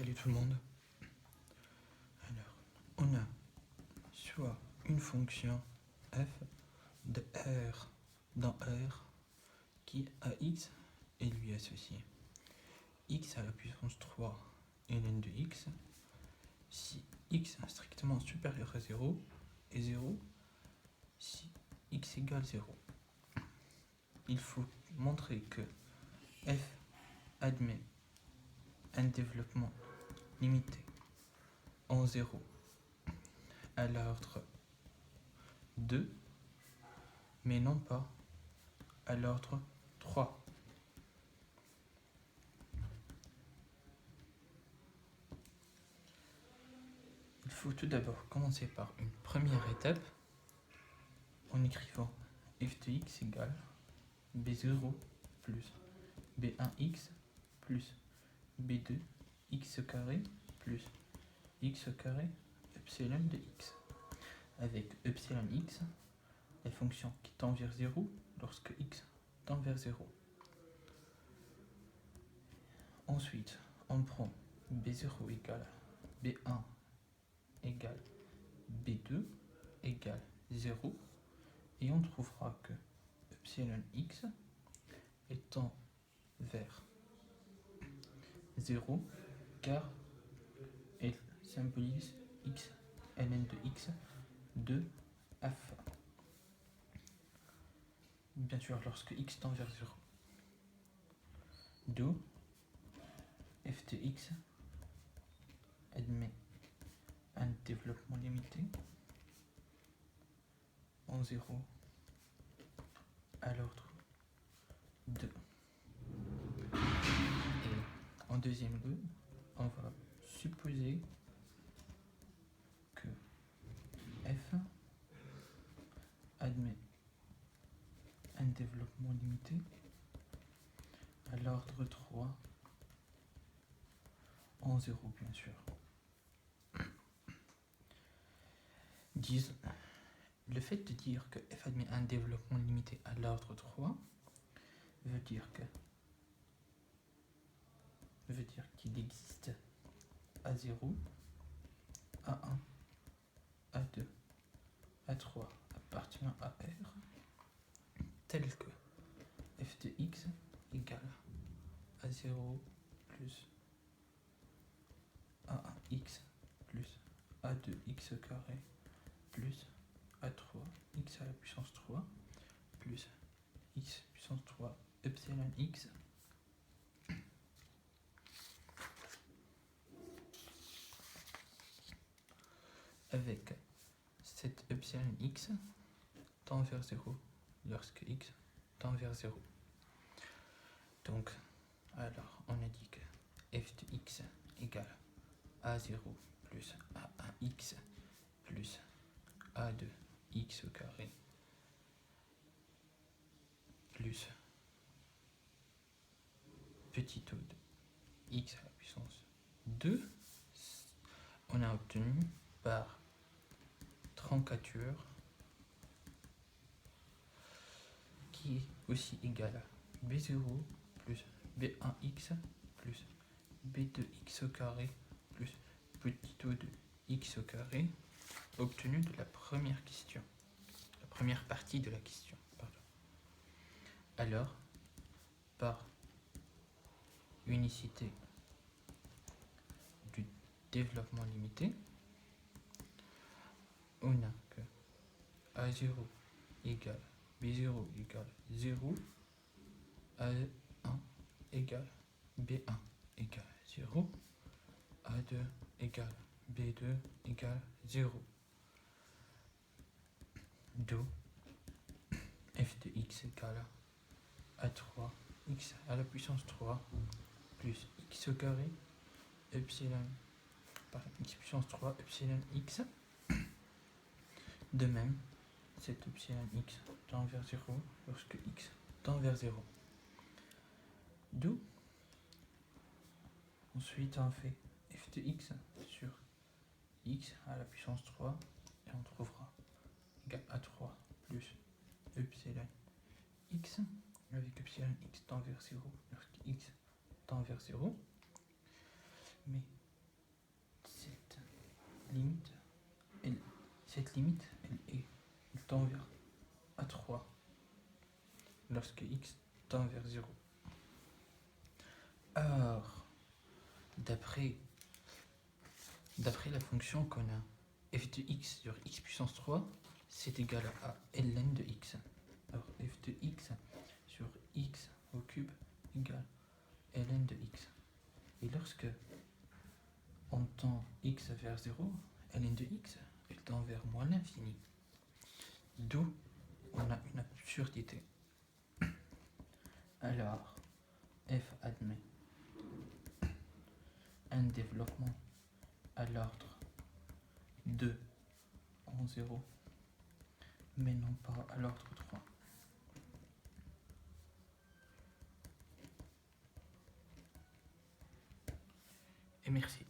Salut tout le monde. Alors, on a soit une fonction f de R dans R qui a x et lui associé x à la puissance 3 ln de x si x est strictement supérieur à 0 et 0 si x égale 0. Il faut montrer que f admet un développement limité en 0 à l'ordre 2, mais non pas à l'ordre 3. Il faut tout d'abord commencer par une première étape en écrivant f de x égale b0 plus b1x plus b2x carré plus x carré epsilon de x, avec epsilon x, la fonction qui tend vers 0 lorsque x tend vers 0. Ensuite, on prend b0 égale b1 égale b2 égale 0 et on trouvera que epsilon x étant vers 0 car elle symbolise x ln de x de f. Bien sûr, lorsque x tend vers 0. D'où f de x admet un développement limité en 0 à l'ordre 2. Et en deuxième lieu, on va supposer que f admet un développement limité à l'ordre 3 en 0 bien sûr. Le fait de dire que f admet un développement limité à l'ordre 3 veut dire qu'il existe A0, A1, A2, A3 appartenant à R, tel que f de x égale A0 plus A1x plus A2x carré plus A3 x à la puissance 3 plus x puissance 3 epsilon x avec cette epsilon x tend vers 0 lorsque x tend vers 0. Donc, alors, on a dit que f de x égale a0 plus a1x plus a2x au carré plus petit o de x à la puissance 2, on a obtenu par truncature qui est aussi égal à b0 plus b1x plus b2x au carré plus petit o de x au carré obtenu de la première question, la première partie de la question. Pardon. Alors, par unicité du développement limité, on a que A0 égale B0 égale 0, A1 égale B1 égale 0, A2 égale B2 égale 0. D'où f de x égale à 3 x à la puissance 3 plus x au carré epsilon par x puissance 3 epsilon x. De même, cet epsilon x tend vers 0 lorsque x tend vers 0. D'où ensuite on fait f de x sur x à la puissance 3 et on trouvera égal à 3 plus epsilon x avec epsilon x tend vers 0 lorsque x tend vers 0. Mais limite, cette limite, elle tend vers A3 lorsque x tend vers 0. Alors, d'après la fonction qu'on a, f de x sur x puissance 3, c'est égal à ln de x. Alors, f de x sur x au cube égale ln de x. Et lorsque on tend x vers 0, ln de x, elle tend vers moins l'infini. D'où on a une absurdité. Alors, f admet un développement à l'ordre 2 en 0, mais non pas à l'ordre 3. Et merci.